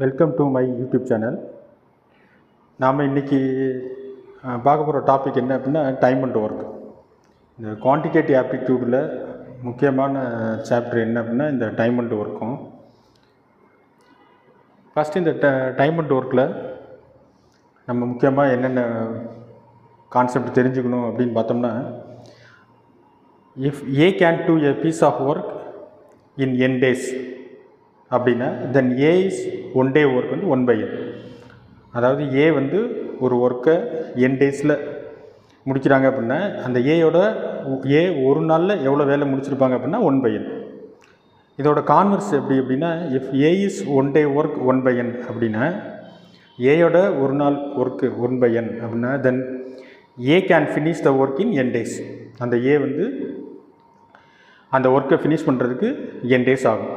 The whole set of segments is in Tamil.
Welcome to my YouTube channel. நாம் இன்றைக்கி பார்க்க போகிற டாபிக் என்ன அப்படின்னா டைம் அண்ட் ஒர்க். இந்த குவான்டிடேட்டிவ் ஆப்டிடியூடில் முக்கியமான சாப்டர் என்ன அப்படின்னா இந்த டைம் அண்ட் ஒர்க்கும். ஃபஸ்ட்டு இந்த டைம் அண்ட் ஒர்க்கில் நம்ம முக்கியமாக என்னென்ன கான்செப்ட் தெரிஞ்சுக்கணும் அப்படின்னு பார்த்தோம்னா, if A can do a piece of work in n days அப்படின்னா then A is one day work வந்து 1/n. அதாவது ஏ வந்து ஒரு ஒர்க்கை n daysல முடிக்கிறாங்க அப்படின்னா அந்த ஏ ஒரு நாளில் எவ்வளோ வேலை முடிச்சிருப்பாங்க அப்படின்னா 1/n. இதோட கான்வர்ஸ் எப்படி அப்படின்னா, if A is one day work 1/n அப்படின்னா ஏயோட ஒரு நாள் ஒர்க்கு 1/n அப்படின்னா then A can finish the work in n days. அந்த ஏ வந்து அந்த ஒர்க்கை ஃபினிஷ் பண்ணுறதுக்கு n days ஆகும்.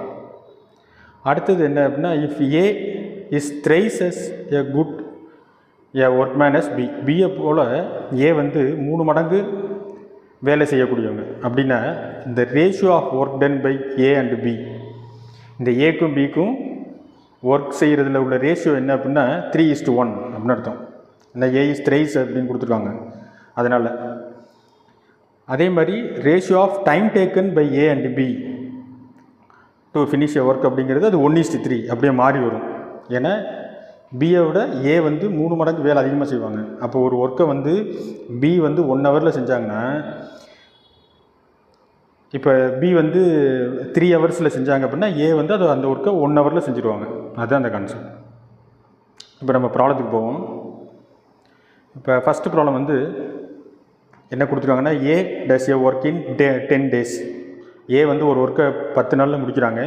அடுத்தது என்ன அப்படின்னா, if A is thrice as a good a workman as பியை போல் ஏ வந்து 3 மடங்கு வேலை செய்யக்கூடியவங்க அப்படின்னா இந்த ratio of work done by A and B, இந்த ஏக்கும் பிக்கும் ஒர்க் செய்கிறதுல உள்ள ரேஷியோ என்ன அப்படின்னா 3:1 அப்படின்னு அர்த்தம். இந்த ஏ இஸ் த்ரைஸ் அப்படின்னு கொடுத்துருக்காங்க. அதனால் அதே மாதிரி ratio of time taken by A and B to finish a work அப்படிங்கிறது அது 1:3 அப்படியே மாறி வரும். ஏன்னா பியை விட ஏ வந்து 3 மடங்கு வேலை அதிகமாக செய்வாங்க. அப்போ ஒரு ஒர்க்கை வந்து பி வந்து 1 ஹவரில் செஞ்சாங்கன்னா, இப்போ பி வந்து 3 ஹவர்ஸில் செஞ்சாங்க அப்படின்னா ஏ வந்து அது அந்த ஒர்க்கை 1 ஹவரில் செஞ்சுருவாங்க. அதுதான் அந்த கான்செப்ட். இப்போ நம்ம ப்ராப்ளத்துக்கு போவோம். இப்போ ஃபஸ்ட்டு ப்ராப்ளம் வந்து என்ன கொடுத்துருக்காங்கன்னா, ஏ டஸ் ஏ ஒர்க் இன் 10 days. ஏ வந்து ஒரு ஒர்க்கை 10 நாளில் முடிக்கிறாங்க.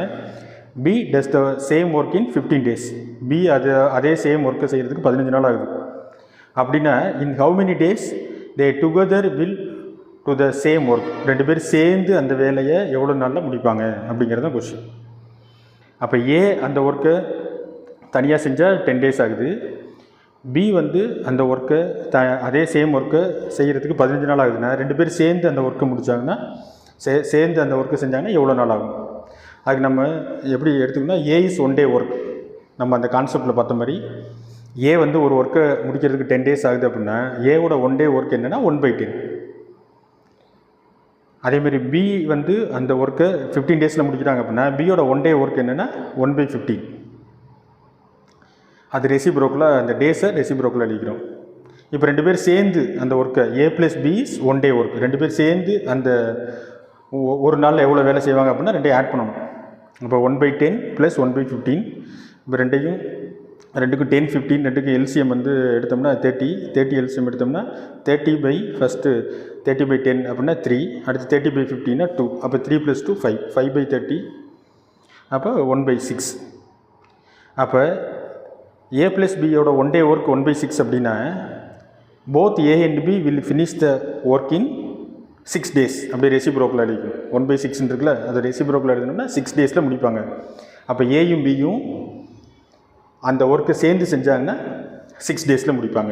B does the same work in 15 days. B அதே சேம் ஒர்க்கை செய்கிறதுக்கு 15 நாள் ஆகுது. அப்படின்னா in how many days they together will do the same work. 2 பேர் சேர்ந்து அந்த வேலையை எவ்வளோ நாளில் முடிப்பாங்க அப்படிங்கிறது தான் கொஸ்டின். அப்போ ஏ அந்த ஒர்க்கை தனியாக செஞ்சால் 10 days ஆகுது. பி வந்து அந்த ஒர்க்கை அதே சேம் ஒர்க்கை செய்கிறதுக்கு 15 நாள் ஆகுதுன்னா 2 பேர் சேர்ந்து அந்த ஒர்க்கை முடித்தாங்கன்னா சேர்ந்து அந்த ஒர்க்கு செஞ்சாங்கன்னா எவ்வளோ நாள் ஆகும். அதுக்கு நம்ம எப்படி எடுத்துக்கணும்னா, ஏ இஸ் ஒன் டே ஒர்க். நம்ம அந்த கான்செப்டில் பார்த்த மாதிரி ஏ வந்து ஒரு ஒர்க்கை முடிக்கிறதுக்கு 10 days ஆகுது அப்படின்னா ஏவோட ஒன் டே ஒர்க் என்னென்னா 1/10. அதேமாதிரி பி வந்து அந்த ஒர்க்கை 15 daysல முடிக்கிறாங்க அப்படின்னா பியோட ஒன் டே ஒர்க் என்னென்னா 1/15. அது ரெசிப்ரோக்கில் அந்த டேஸை ரெசிப்ரோக்கில் அடிக்கிறோம். இப்போ 2 பேர் சேர்ந்து அந்த ஒர்க்கை A plus B is one day work. 2 பேர் சேர்ந்து அந்த ஒரு நாளில் எவ்வளோ வேலை செய்வாங்க அப்படின்னா 2 ஆட் பண்ணணும். இப்போ 1/10 ப்ளஸ் 1/15. இப்போ ரெண்டுக்கும் 10 15 ரெண்டுக்கும் எல்சிஎம் வந்து எடுத்தோம்னா 30 எல்சிஎம் எடுத்தோம்னா 30/10 அப்படின்னா 3, அடுத்து 30/15 2, அப்போ 3 + 2 5, 5/30 அப்போ 1/6. அப்போ ஏ ப்ளஸ் பியோட ஒன் டே ஒர்க் 1/6 அப்படின்னா both A and B will finish the work in 6 days. அப்படி ரெசிப்ரோக்கில் அடிக்கும். 1/6 இருக்குல்ல, அது ரெசிப்ரோக்கில் எழுதணும்னா 6 daysல முடிப்பாங்க. அப்போ ஏயும் பியும் அந்த ஒர்க்கை சேர்ந்து செஞ்சாங்கன்னா 6 daysல முடிப்பாங்க.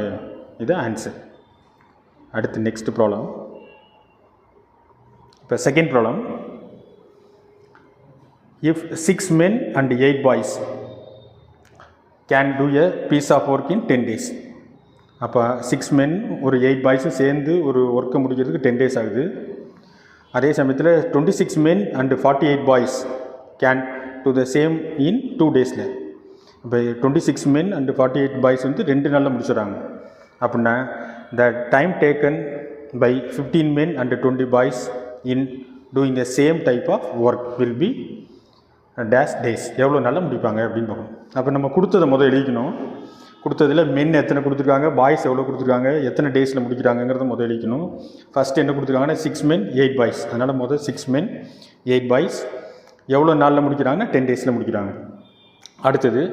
இதுதான் ஆன்சர். அடுத்து நெக்ஸ்ட் ப்ராப்ளம். இப்போ second problem, if 6 men and 8 boys can do a piece of work in 10 days. அப்போ 6 men ஒரு 8 boysம் சேர்ந்து ஒரு ஒர்க்கை முடிக்கிறதுக்கு 10 days ஆகுது. அதே சமயத்தில் 26 men and 48 boys can to the same in 2 daysல. இப்போ 26 men and 48 boys வந்து 2 நாளில் முடிச்சிடறாங்க. அப்படின்னா the time taken by 15 men and 20 boys in doing the same type of work will be dash days. எவ்வளோ நாளில் முடிப்பாங்க அப்படின்னு பார்க்கணும். அப்போ நம்ம கொடுத்ததை முதல் எழுதிக்கணும். கொடுத்ததில் மென் எத்தனை கொடுத்துருக்காங்க, பாய்ஸ் எவ்வளோ கொடுத்துருக்காங்க, எத்தனை டேஸில் முடிக்கிறாங்கிறத முதல் எழுதிக்கணும். ஃபஸ்ட்டு என்ன கொடுத்துருக்காங்கன்னா 6 men 8 boys. அதனால் முதல் 6 men 8 boys எவ்வளோ நாளில் முடிக்கிறாங்கன்னா 10 daysல முடிக்கிறாங்க. அடுத்தது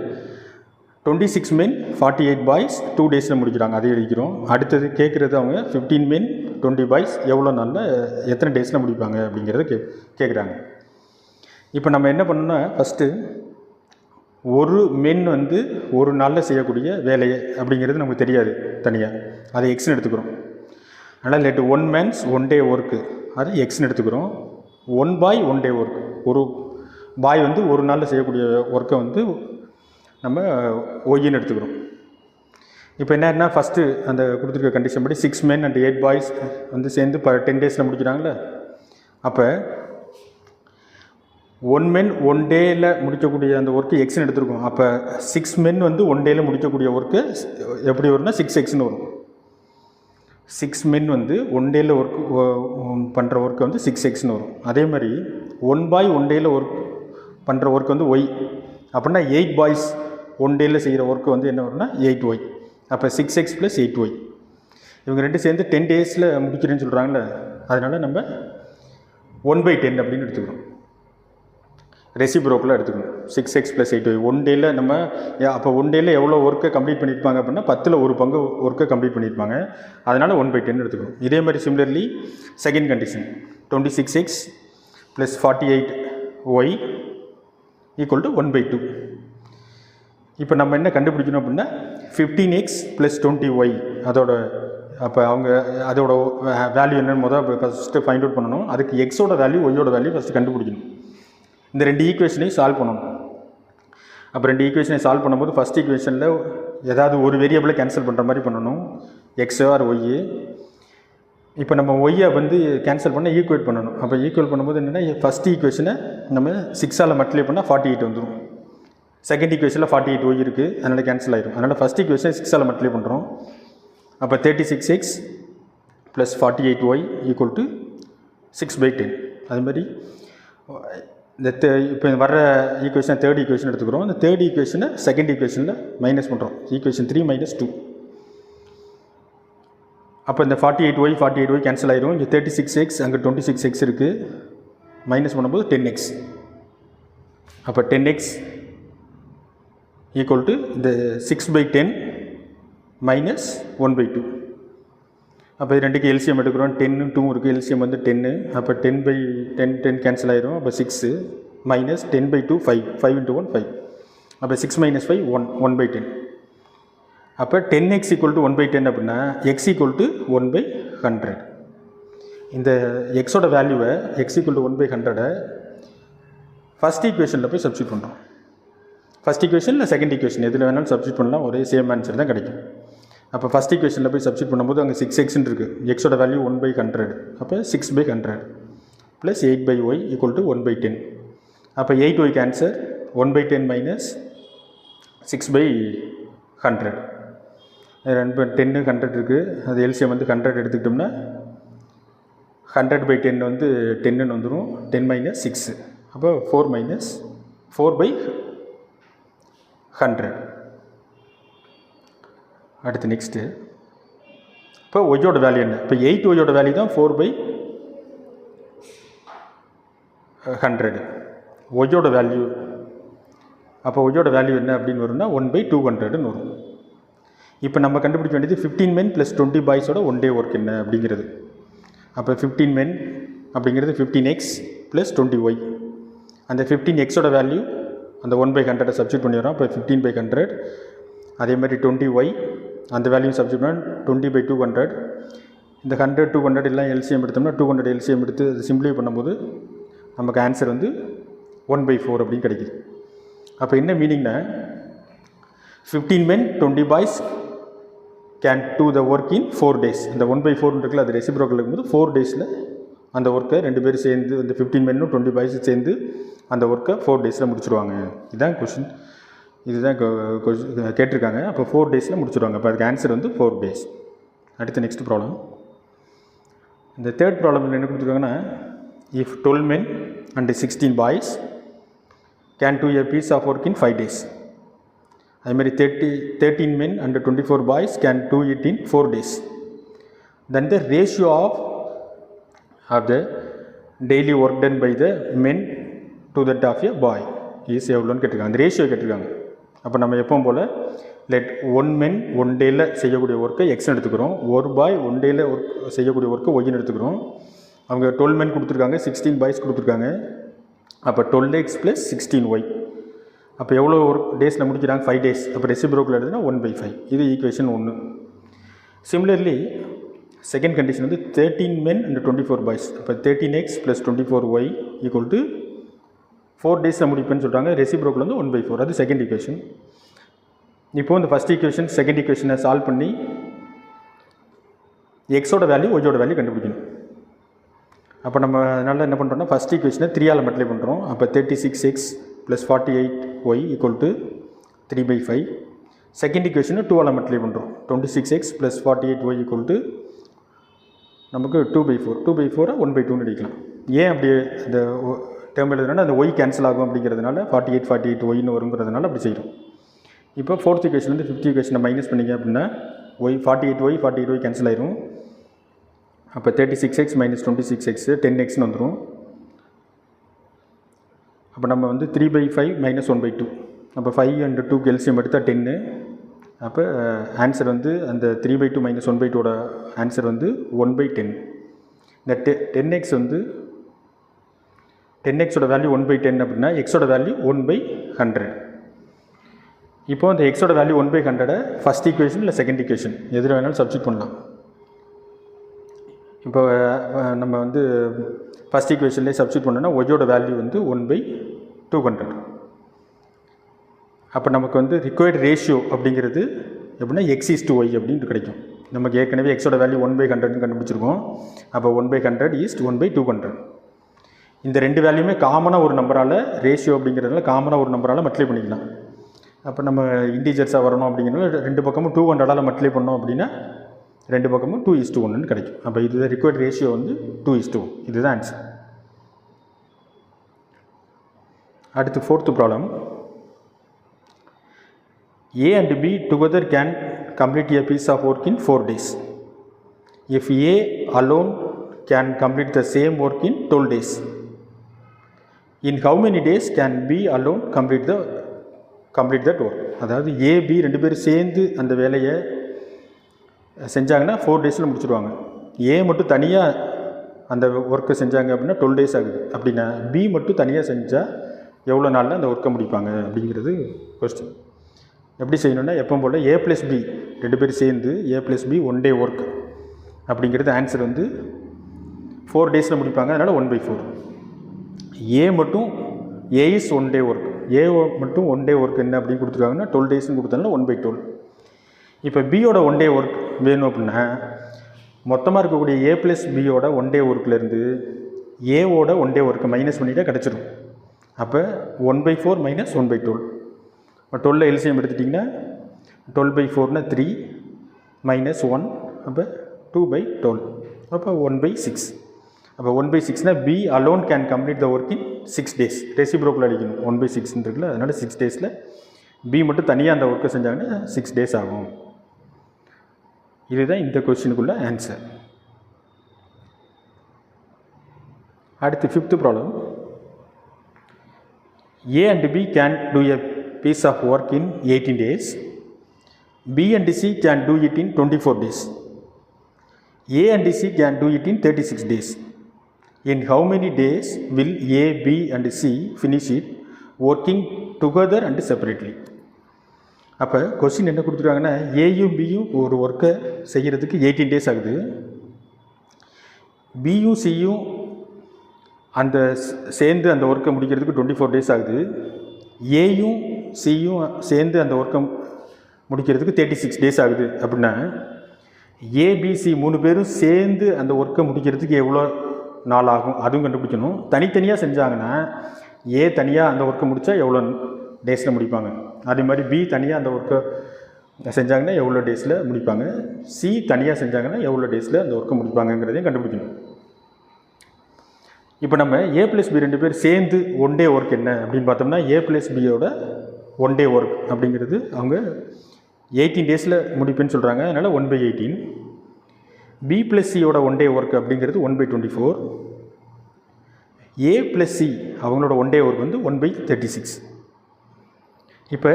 26 men 48 boys 2 daysல முடிக்கிறாங்க, அதை எழுதிக்கிறோம். அடுத்தது கேட்குறது அவங்க 15 men 20 boys எவ்வளோ நாளில் எத்தனை டேஸில் முடிப்பாங்க அப்படிங்கிறத கேட்குறாங்க. இப்போ நம்ம என்ன பண்ணணும்னா, ஃபஸ்ட்டு ஒரு மென் வந்து ஒரு நாளில் செய்யக்கூடிய வேலையை அப்படிங்கிறது நமக்கு தெரியாது தனியாக, அதை எக்ஸ்னு எடுத்துக்கிறோம். அதனால் லெட் 1 man's 1 day ஒர்க்கு அதை எக்ஸ்னு எடுத்துக்கிறோம். 1 boy 1 day ஒர்க், ஒரு பாய் வந்து ஒரு நாளில் செய்யக்கூடிய ஒர்க்கை வந்து நம்ம ஒய்ன்னு எடுத்துக்கிறோம். இப்போ என்னன்னா ஃபஸ்ட்டு அந்த கொடுத்துருக்க கண்டிஷன் படி 6 men and 8 boys வந்து சேர்ந்து 10 days முடிக்கிறாங்களே. அப்போ 1 men 1 day முடிக்கக்கூடிய அந்த ஒர்க்கு எக்ஸ்ன்னு எடுத்துருக்கோம். அப்போ 6 men வந்து 1 day முடிக்கக்கூடிய ஒர்க்கு எப்படி வரும்னா 6xன்னு வரும். 6 men வந்து 1 day ஒர்க்கு பண்ணுற ஒர்க்கு வந்து 6xன்னு வரும். அதே மாதிரி 1 boy 1 day ஒர்க் பண்ணுற ஒர்க் வந்து ஒய். அப்படின்னா 8 boys 1 day செய்கிற ஒர்க்கு வந்து என்ன வரும்னா 8y. அப்போ 6x + 8y. இவங்க ரெண்டு சேர்ந்து 10 days முடிக்கிறேன்னு சொல்கிறாங்களே, அதனால் நம்ம 1/10 அப்படின்னு எடுத்துக்கிறோம். ரெசிப்ரோக்கில் எடுத்துக்கணும். 6x + 8y 1 day நம்ம அப்போ 1 day எவ்வளோ ஒர்க்கை கம்ப்ளீட் பண்ணியிருப்பாங்க அப்படின்னா 10ல் 1 பங்கு ஒர்க்கை கம்ப்ளீட் பண்ணியிருப்பாங்க. அதனால் 1/10 எடுத்துக்கணும். இதே மாதிரி similarly second condition 26x + 48y = 1/2. இப்போ நம்ம என்ன கண்டுபிடிக்கணும் அப்படின்னா 15x + 20y அதோட அப்போ அவங்க அதோட வேல்யூ என்னன்னு ஃபஸ்ட்டு ஃபைண்ட் அவுட் பண்ணணும். அதுக்கு எக்ஸோட வேல்யூ ஒய்யோட வேல்யூ ஃபஸ்ட்டு கண்டுபிடிக்கணும். இந்த 2 ஈக்குவேஷனையும் சால்வ் பண்ணணும். அப்போ 2 ஈக்குவேஷனை சால்வ் பண்ணும்போது ஃபஸ்ட் ஈக்குவேஷனில் ஏதாவது ஒரு வேரியபிளை கேன்சல் பண்ணுற மாதிரி பண்ணணும், எக்ஸ் ஆர் ஒய்யு. இப்போ நம்ம ஒய்யை வந்து கேன்சல் பண்ண ஈக்குவேட் பண்ணணும். அப்போ ஈக்குவல் பண்ணும்போது என்னென்னா ஃபஸ்ட் ஈக்குவேஷனை நம்ம 6ஆல் மல்டிப்ளை பண்ணால் 48 வந்துடும். செகண்ட் ஈக்குவேஷனில் 48 ஒய் இருக்குது, அதனால் கேன்சல் ஆகிடும். அதனால் ஃபஸ்ட் ஈக்குவேஷனை 6ஆல் மல்டிப்ளை பண்ணுறோம். அப்போ 36x + 48y = 6/10. அதுமாதிரி இந்த இப்போ வர்ற ஈக்குவேஷனை தேர்ட் ஈக்குவேஷன் எடுத்துக்கிறோம். இந்த தேர்ட் ஈக்குவேஷனை செகண்ட் ஈக்குவேஷனில் மைனஸ் பண்ணுறோம். ஈக்குவேஷன் 3 - 2. அப்போ இந்த 48y கேன்சல் ஆகிடும். இங்கே 36x அங்கே 26x இருக்குது, மைனஸ் பண்ணும்போது 10x. அப்போ 10x = இந்த 6/10 - 1/2. அப்போ இது ரெண்டுக்கு எல்சிஎம் எடுக்கிறோம். 10 2 இருக்குது, எல்சிஎம் வந்து 10. அப்போ 10/10 கேன்சல் ஆகிடும். அப்போ 6 - 10/2 5 5 × 1 5. அப்போ 6 - 5 1/10. அப்போ 10x = 1/10 அப்படின்னா x = 1/100. இந்த எக்ஸோட வேல்யூவை x = 1/100 ஃபஸ்ட் ஈக்குவேஷனில் போய் சப்ஸ்டியூட் பண்ணுறோம். ஃபஸ்ட் ஈக்குவேஷன் இல்லை செகண்ட் ஈக்குவேஷன் எதில் வேணாலும் சப்ஸ்டியூட் பண்ணலாம், ஒரே சேம் ஆன்சர் தான் கிடைக்கும். அப்போ ஃபஸ்ட் ஈக்குவேஷனில் போய் சப்ஸ்டியூட் பண்ணும்போது அங்கே 6xன்னு இருக்குது, எக்ஸோட வேல்யூ 1/100. அப்போ 6/100 + 8/y = 1/10. அப்போ 8y ஆன்சர் 1/10 - 6/100. 10 100 இருக்குது, அது எல்சிஎம் வந்து 100 எடுத்துக்கிட்டோம்னா 100/10 வந்து 10ன்னு வந்துடும். 10 - 6 அப்போ 4 - 4/100. அடுத்து நெக்ஸ்ட்டு இப்போ ஒய்யோட வேல்யூ என்ன? இப்போ 8y வேல்யூ தான் 4/100 ஒய்யோட வேல்யூ. அப்போ ஒய்யோட வேல்யூ என்ன அப்படின்னு வரும்னா 1/200ன்னு வரும். இப்போ நம்ம கண்டுபிடிக்க வேண்டியது 15 men + 20 boys 1 day ஒர்க் என்ன அப்படிங்கிறது. அப்போ 15 men அப்படிங்கிறது 15x + 20y. அந்த 15xோட வேல்யூ அந்த 1/100 சப்ஸ்டியூட் பண்ணிடுறோம். அப்போ 15/100. அதே மாதிரி 20y அந்த வேல்யூ சப்ஸ்டியூட் பண்ணால் 20/200. இந்த 100 200 எல்லாம் எல்சிஎம் எடுத்தோம்னா 200 எல்சிஎம் எடுத்து அது சிம்பிளை பண்ணும்போது நமக்கு ஆன்சர் வந்து 1/4 அப்படின்னு கிடைக்குது. அப்போ என்ன மீனிங்னா 15 men 20 boys can do the work in 4 days. இந்த 1/4 இருக்குல்ல, அது ரெசிப்ரோக்கல் இருக்கும்போது 4 days அந்த ஒர்க்கை 2 பேரும் சேர்ந்து அந்த 15 men 20 boys சேர்ந்து அந்த ஒர்க்கை 4 days முடிச்சுடுவாங்க. இதுதான் கொஷின், இதுதான் கேட்டிருக்காங்க. அப்போ 4 days முடிச்சுடுவாங்க. அப்போ அதுக்கு ஆன்சர் வந்து 4 days. அடுத்து நெக்ஸ்ட் ப்ராப்ளம். இந்த தேர்ட் ப்ராப்ளமில் என்ன கொடுத்துருக்காங்கன்னா if 12 men and 16 boys can do a piece of work in 5 days. அதுமாதிரி 13 men and 24 boys can do it in 4 days. Then the ratio of the daily work done by the men to that of a boy is எவ்வளோன்னு கேட்டிருக்காங்க. அந்த ரேஷியோ கேட்டிருக்காங்க. அப்போ நம்ம எப்பவும் போல் லெட் 1 men 1 day செய்யக்கூடிய ஒர்க்கை எக்ஸ்ன்னு எடுத்துக்கிறோம். 1 boy 1 day ஒர்க் செய்யக்கூடிய ஒர்க்கை ஒய்ன்னு எடுத்துக்கிறோம். அவங்க 12 men கொடுத்துருக்காங்க, 16 boys கொடுத்துருக்காங்க. அப்போ 12x + 16y. அப்போ எவ்வளோ ஒர்க் டேஸில் முடிக்கிறாங்க? 5 days. அப்போ ரெசிப்ரோக்கில் எடுத்துனா 1/5. இது ஈக்குவேஷன் 1. சிமிலர்லி செகண்ட் கண்டிஷன் வந்து 13 men and 24 boys. அப்போ 13x + 24y = 4 days முடிப்பேன்னு சொல்கிறாங்க. ரெசிப்ரோக்கில் வந்து 1/4. அது செகண்ட் ஈக்குவேஷன். இப்போது இந்த ஃபஸ்ட் ஈக்குவேஷன் செகண்ட் ஈக்குவேஷனை சால்வ் பண்ணி எக்ஸோட வேல்யூ ஒய்யோட வேல்யூ கண்டுபிடிக்கணும். அப்போ நம்ம அதனால் என்ன பண்ணுறோம்னா ஃபஸ்ட் ஈக்குவேஷனை 3ஆல் மல்டிப்ளை பண்ணுறோம். அப்போ 36x + 48y = 3/5. செகண்ட் ஈக்குவேஷனை 2ஆல் மல்டிப்ளை பண்ணுறோம். 26x + 48y = நமக்கு 2/4. 2/4 1/2ன்னு அடிக்கலாம். ஏன் அப்படி இந்த டேர்ம் எழுதுனா அந்த ஒய் கேன்சல் ஆகும் அப்படிங்கிறதுனால 48 ஒய்னு வருங்கிறதுனால அப்படி செய்கிறோம். இப்போ ஃபோர்த் ஈக்குவேஷன் வந்து ஃபிஃப்த் ஈக்குவேஷனை மைனஸ் பண்ணிங்க அப்படின்னா ஒய் 48y கேன்சல் ஆயிரும். அப்போ 36x - 26x 10xன்னு வந்துடும். அப்போ நம்ம வந்து 3/5 - 1/2. அப்போ 5 and 2 எல்சியம் எடுத்தால் 10. அப்போ ஆன்சர் வந்து அந்த 3/2 - 1/2ஓட ஆன்சர் வந்து 1/10. இந்த 10x வந்து 10xோட வேல்யூ 1/10 அப்படின்னா எக்ஸோட வேல்யூ 1/100. இப்போ அந்த எக்ஸோட வேல்யூ 1/100 ஃபஸ்ட் ஈக்குவேஷன் இல்லை செகண்ட் ஈக்குவேஷன் எதில் வேணாலும் சப்ஸ்டிட் பண்ணலாம். இப்போ நம்ம வந்து ஃபஸ்ட் ஈக்குவேஷன்லேயே சப்ஸ்டிட் பண்ணோன்னா ஒய்யோட வேல்யூ வந்து 1/200. அப்போ நமக்கு வந்து ரிக்வயர்டு ரேஷியோ அப்படிங்கிறது எப்படின்னா x:y அப்படின்ட்டு கிடைக்கும். நமக்கு ஏற்கனவே எக்ஸோட வேல்யூ 1/100ன்னு கண்டுபிடிச்சிருக்கோம். அப்போ 1/100 = 1/200. இந்த ரெண்டு வேல்யூமே காமனாக ஒரு நம்பரால் ரேஷியோ அப்படிங்கிறதுனால காமனாக ஒரு நம்பரால் மல்டிப்ளை பண்ணிக்கலாம். அப்போ நம்ம இன்டீஜர்ஸாக வரணும் அப்படிங்கிறதுனால ரெண்டு பக்கமும் 200ஆல் மல்டிப்ளை பண்ணோம் அப்படின்னா ரெண்டு பக்கமும் 2:1ன்னு கிடைக்கும். அப்போ இதுதான் ரிக்வயர்ட் ரேஷியோ வந்து 2:1. இதுதான் ஆன்சர். அடுத்து fourth problem. A and B together can complete a piece of work in 4 days. If A alone can complete the same work in 12 days, in how many days can B alone complete that work? அதாவது A, B ரெண்டு பேரும் சேர்ந்து அந்த வேலையை செஞ்சாங்கன்னா 4 டேஸில் முடிச்சுடுவாங்க. ஏ மட்டும் தனியாக அந்த ஒர்க்கை செஞ்சாங்க அப்படின்னா 12 டேஸ் ஆகுது. அப்படின்னா பி மட்டும் தனியாக செஞ்சால் எவ்வளோ நாளில் அந்த ஒர்க்கை முடிப்பாங்க அப்படிங்கிறது கொஸ்டின். எப்படி செய்யணுன்னா எப்பவும் போல் A + B ரெண்டு பேரும் சேர்ந்து A + B 1 day ஒர்க் அப்படிங்கிறது ஆன்சர் வந்து 4 டேஸில் முடிப்பாங்க. அதனால் 1/4. ஏ மட்டும் A is 1 day work. A மட்டும் 1 day ஒர்க் என்ன அப்படின்னு கொடுத்துருக்காங்கன்னா 12 டேஸ்ன்னு கொடுத்தனால 1/12. இப்போ பியோட 1 day ஒர்க் வேணும் அப்படின்னா மொத்தமாக இருக்கக்கூடிய A + பியோட 1 day ஒர்க்லேருந்து ஏவோட 1 day ஒர்க்கை மைனஸ் பண்ணிட்டால் கிடச்சிரும். அப்போ 1/4 - 1/12. இப்போ 12 எல்சிஎம் எடுத்துட்டிங்கன்னா 12/4 3 - 1 அப்போ 2/12. அப்போ 1/6. அப்போ 1/6 B alone can complete the work in 6 days. ரெசிப்ரோக்கில் அடிக்கணும் 1/6 இருக்குல்ல, அதனால் 6 days பி மட்டும் தனியாக அந்த ஒர்க்கை செஞ்சாங்கன்னா 6 days ஆகும். இதுதான் இந்த கொஸ்டினுக்குள்ள ஆன்சர். அடுத்து fifth problem. A and B can do a piece of work in 18 days. B and C can do it in 24 days. A and C can do it in 36 days. In how many days will A, B and C finish it working together and separately? அப்போ கொஸ்டின் என்ன கொடுத்துருக்காங்கன்னா ஏயும் பியும் ஒரு ஒர்க்கை செய்கிறதுக்கு 18 days ஆகுது. பியும் சியும் அந்த சேர்ந்து அந்த ஒர்க்கை முடிக்கிறதுக்கு 24 days ஆகுது. ஏயும் சியும் சேர்ந்து அந்த ஒர்க்கை முடிக்கிறதுக்கு 36 days ஆகுது. அப்படின்னா ஏபிசி 3 பேரும் சேர்ந்து அந்த ஒர்க்கை முடிக்கிறதுக்கு எவ்வளோ நாள் ஆகும் அதுவும் கண்டுபிடிக்கணும். தனித்தனியாக செஞ்சாங்கன்னா ஏ தனியாக அந்த ஒர்க்கை முடித்தா எவ்வளோ டேஸில் முடிப்பாங்க, அதே மாதிரி பி தனியாக அந்த ஒர்க்கை செஞ்சாங்கன்னா எவ்வளோ டேஸில் முடிப்பாங்க, சி தனியாக செஞ்சாங்கன்னா எவ்வளோ டேஸில் அந்த ஒர்க்கை முடிப்பாங்கங்கிறதையும் கண்டுபிடிக்கணும். இப்போ நம்ம A + B ரெண்டு பேர் சேர்ந்து 1 day ஒர்க் என்ன அப்படின்னு பார்த்தோம்னா A + பியோட 1 day ஒர்க் அப்படிங்கிறது அவங்க 18 days முடிப்புன்னு சொல்கிறாங்க. அதனால் 1/18. B + சியோட 1 day ஒர்க் அப்படிங்கிறது 1/24. A + சி அவங்களோட 1 day ஒர்க் வந்து 1/36. இப்போ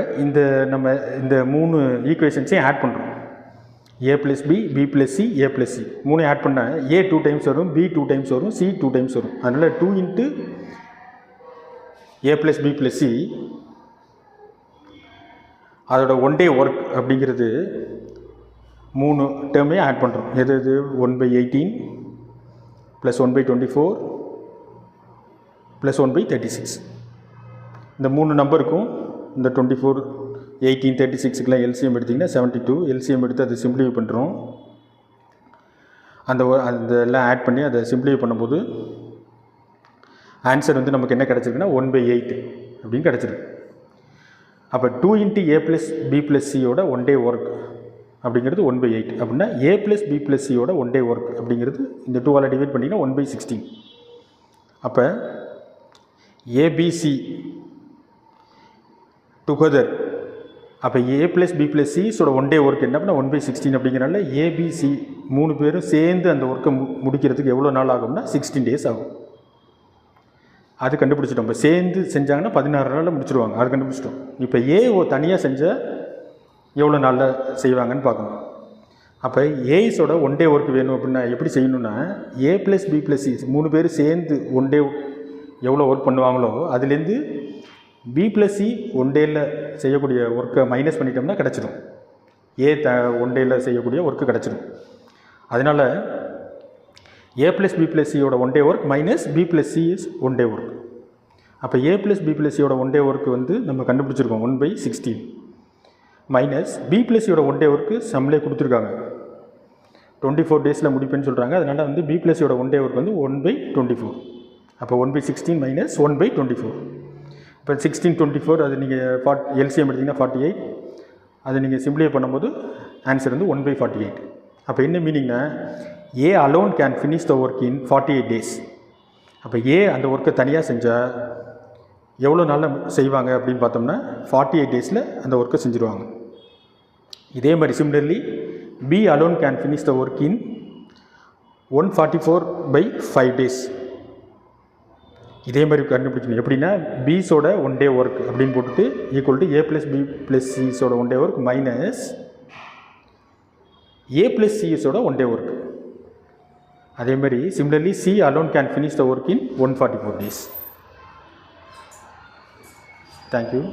நம்ம இந்த 3 ஈக்குவேஷன்ஸையும் ஆட் பண்ணுறோம். A + B, B + C, A + C 3 add பண்ணால் A 2 times வரும், B 2 times வரும், C 2 times வரும். அதனால் 2 × A + B + C அதோட 1 day ஒர்க் அப்படிங்கிறது 3 டேர்மையும் ஆட் பண்ணுறோம். எது 1/18 + 1/24 + 1/36. இந்த 3 நம்பருக்கும் இந்த 24 1836க்குலாம் எல்சிஎம் எடுத்திங்கன்னா 72. எல்சிஎம் எடுத்து அதை சிம்பிளிஃபை பண்ணுறோம். அந்த எல்லாம் ஆட் பண்ணி அதை சிம்பிளிஃபை பண்ணும்போது ஆன்சர் வந்து நமக்கு என்ன கிடச்சிருக்குன்னா 1/8 அப்படின்னு கிடச்சிருக்கு. அப்போ 2 × A + B + Cயோட ஒன் டே ஒர்க் அப்படிங்கிறது 1/8 அப்படின்னா A + B + Cயோட ஒன் டே ஒர்க் அப்படிங்கிறது இந்த 2ஆல் டிவைட் பண்ணிங்கன்னா 1/16. அப்போ ABC டுகெதர், அப்போ A + B + Cஸோட ஒன் டே ஒர்க் என்ன அப்படின்னா 1/16 அப்படிங்கிறனால ABC 3 பேரும் சேர்ந்து அந்த ஒர்க்கை முடிக்கிறதுக்கு எவ்வளோ நாள் ஆகும்னா 16 days ஆகும். அது கண்டுபிடிச்சிட்டோம். இப்போ சேர்ந்து செஞ்சாங்கன்னா 16 நாளில் முடிச்சிடுவாங்க. அது கண்டுபிடிச்சிட்டோம். இப்போ A தனியாக செஞ்சால் எவ்வளோ நாளில் செய்வாங்கன்னு பார்க்கணும். அப்போ ஏஸோட ஒன் டே ஒர்க் வேணும் அப்படின்னா எப்படி செய்யணுன்னா A + B + C 3 பேர் சேர்ந்து ஒன் டே எவ்வளோ ஒர்க் பண்ணுவாங்களோ அதுலேருந்து B + C ஒன் டேயில் செய்யக்கூடிய ஒர்க்கை மைனஸ் பண்ணிட்டோம்னா கிடச்சிடும். ஒன் டேயில் செய்யக்கூடிய ஒர்க்கு கிடச்சிடும். அதனால் A + B + Cயோட one day work minus B + C is one day work. அப்போ A + B + Cயோட ஒன் டே ஒர்க் வந்து நம்ம கண்டுபிடிச்சிருக்கோம் 1/16 மைனஸ் B + Cயோட ஒன் டே ஒர்க்கு சம்மிலே கொடுத்துருக்காங்க 24 daysல முடிப்பேன்னு சொல்கிறாங்க. அதனால் வந்து B + Cயோட ஒன் டே ஒர்க் வந்து 1/24. அப்போ 1/16 மைனஸ் 1/24. இப்போ 16, 24 அது நீங்கள் எல்சிஎம் எடுத்திங்கன்னா 48. அதை நீங்கள் சிம்பிளிஃபை பண்ணும்போது ஆன்சர் வந்து 1/48. அப்போ என்ன மீனிங்னா A alone can finish the work in 48 days. அப்போ A அந்த ஒர்க்கை தனியாக செஞ்சால் எவ்வளோ நாளில் செய்வாங்க அப்படின்னு பார்த்தோம்னா 48 daysல அந்த ஒர்க்கை செஞ்சுருவாங்க. இதே மாதிரி similarly B alone can finish the work in 144/5 days. இதே மாதிரி கண்டுபிடிக்கணும். எப்படின்னா பிஸோட ஒன் டே ஒர்க் அப்படின்னு போட்டுட்டு ஈக்குவல் டு A + B + Cஸோட one day work minus A + Cஸோட ஒன் டே ஒர்க். அதே மாதிரி similarly C alone can finish the work in 144 days. Thank you.